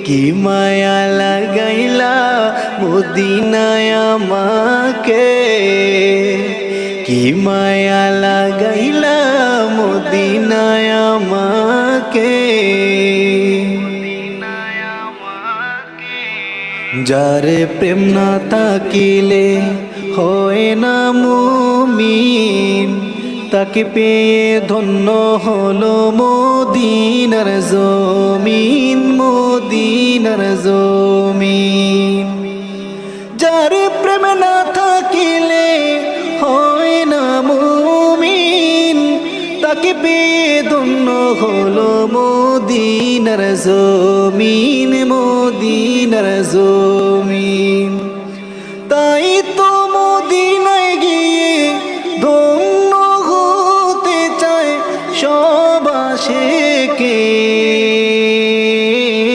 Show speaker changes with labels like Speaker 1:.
Speaker 1: কি মায়া লাগাইলা মদিনায় আমাকে, কি মায়া লাগাইলা মদিনায় আমাকে। যারে প্রেম না তাকিলে হয় না মুমিন, তাকে পেয়ে ধন্য হলো মদিনার জমিন, মদিনার জমিন। যারে প্রেম না থাকিলে হয় না মুমিন, তাকে পেয়ে ধন্য হলো মদিনার জমিন, মদিনার জমিন।